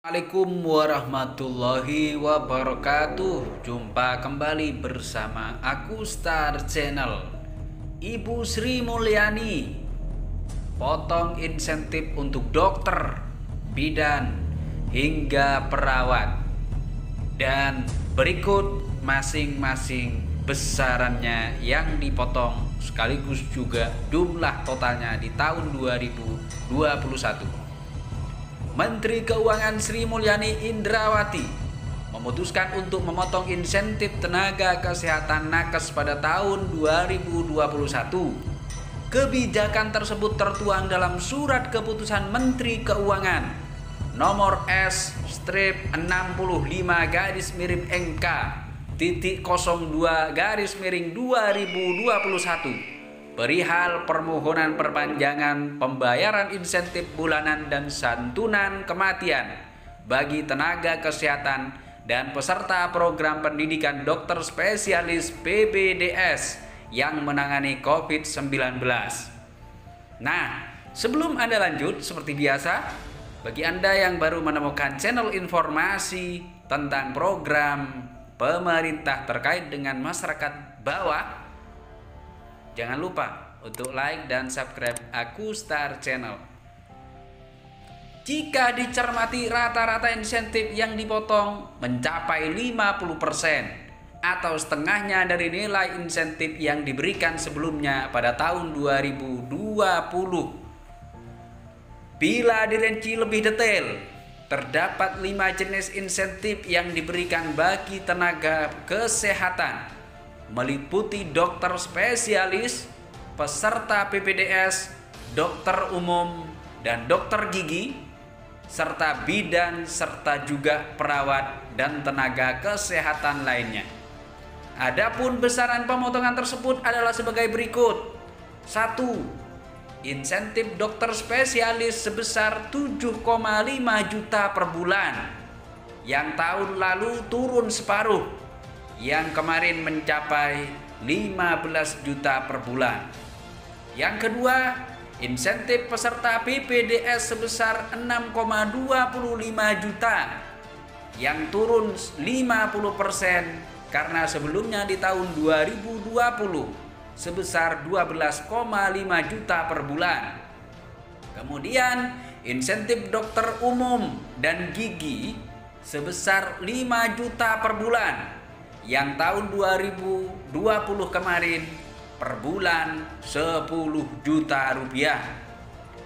Assalamualaikum warahmatullahi wabarakatuh. Jumpa kembali bersama aku Star Channel. Ibu Sri Mulyani potong insentif untuk dokter, bidan, hingga perawat. Dan berikut masing-masing besarannya yang dipotong, sekaligus juga jumlah totalnya di tahun 2021. Menteri Keuangan Sri Mulyani Indrawati memutuskan untuk memotong insentif tenaga kesehatan nakes pada tahun 2021. Kebijakan tersebut tertuang dalam Surat Keputusan Menteri Keuangan nomor S-65-NK-02-2021 perihal permohonan perpanjangan pembayaran insentif bulanan dan santunan kematian bagi tenaga kesehatan dan peserta program pendidikan dokter spesialis PPDS yang menangani COVID-19. Nah, sebelum Anda lanjut, seperti biasa, bagi Anda yang baru menemukan channel informasi tentang program pemerintah terkait dengan masyarakat bawah, jangan lupa untuk like dan subscribe Aku Star Channel. Jika dicermati, rata-rata insentif yang dipotong mencapai 50% atau setengahnya dari nilai insentif yang diberikan sebelumnya pada tahun 2020. Bila dirinci lebih detail, terdapat 5 jenis insentif yang diberikan bagi tenaga kesehatan, meliputi dokter spesialis, peserta PPDS, dokter umum, dan dokter gigi, serta bidan, serta juga perawat dan tenaga kesehatan lainnya. Adapun besaran pemotongan tersebut adalah sebagai berikut. 1. Insentif dokter spesialis sebesar 7,5 juta per bulan, yang tahun lalu turun separuh, yang kemarin mencapai 15 juta per bulan. Yang kedua, insentif peserta PPDS sebesar 6,25 juta, yang turun 50% karena sebelumnya di tahun 2020 sebesar 12,5 juta per bulan. Kemudian, insentif dokter umum dan gigi sebesar 5 juta per bulan, yang tahun 2020 kemarin per bulan 10 juta rupiah.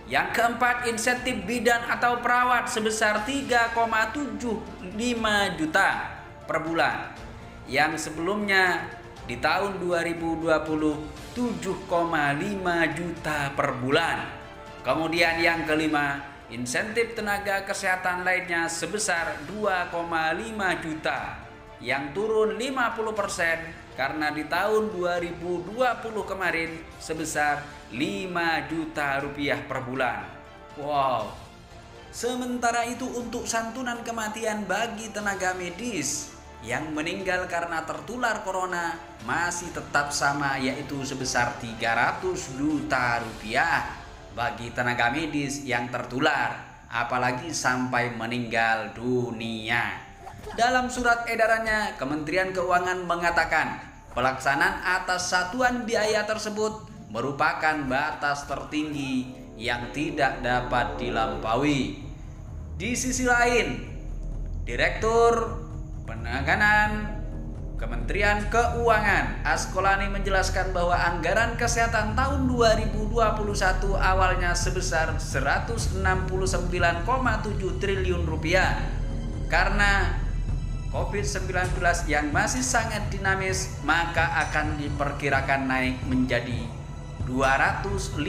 Yang keempat, insentif bidan atau perawat sebesar 3,75 juta per bulan, yang sebelumnya di tahun 2020 7,5 juta per bulan. Kemudian yang kelima, insentif tenaga kesehatan lainnya sebesar 2,5 juta, yang turun 50% karena di tahun 2020 kemarin sebesar 5 juta rupiah per bulan. Wow. Sementara itu untuk santunan kematian bagi tenaga medis yang meninggal karena tertular corona masih tetap sama, yaitu sebesar 300 juta rupiah bagi tenaga medis yang tertular, apalagi sampai meninggal dunia. Dalam surat edarannya, Kementerian Keuangan mengatakan pelaksanaan atas satuan biaya tersebut merupakan batas tertinggi yang tidak dapat dilampaui. Di sisi lain, Direktur Penanganan Kementerian Keuangan Askolani menjelaskan bahwa anggaran kesehatan tahun 2021 awalnya sebesar 169,7 triliun rupiah. Karena COVID-19 yang masih sangat dinamis, maka akan diperkirakan naik menjadi 254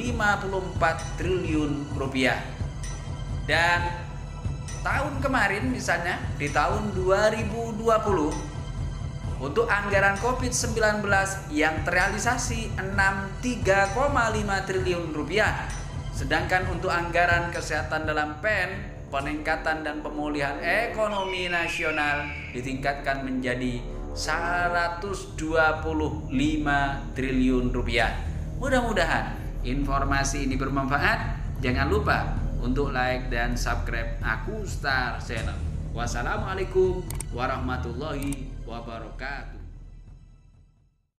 triliun rupiah. Dan tahun kemarin misalnya di tahun 2020 untuk anggaran COVID-19 yang terrealisasi 63,5 triliun rupiah. Sedangkan untuk anggaran kesehatan dalam PEN, peningkatan dan pemulihan ekonomi nasional ditingkatkan menjadi 125 triliun rupiah. Mudah-mudahan informasi ini bermanfaat. Jangan lupa untuk like dan subscribe Aku Star Channel. Wassalamualaikum warahmatullahi wabarakatuh.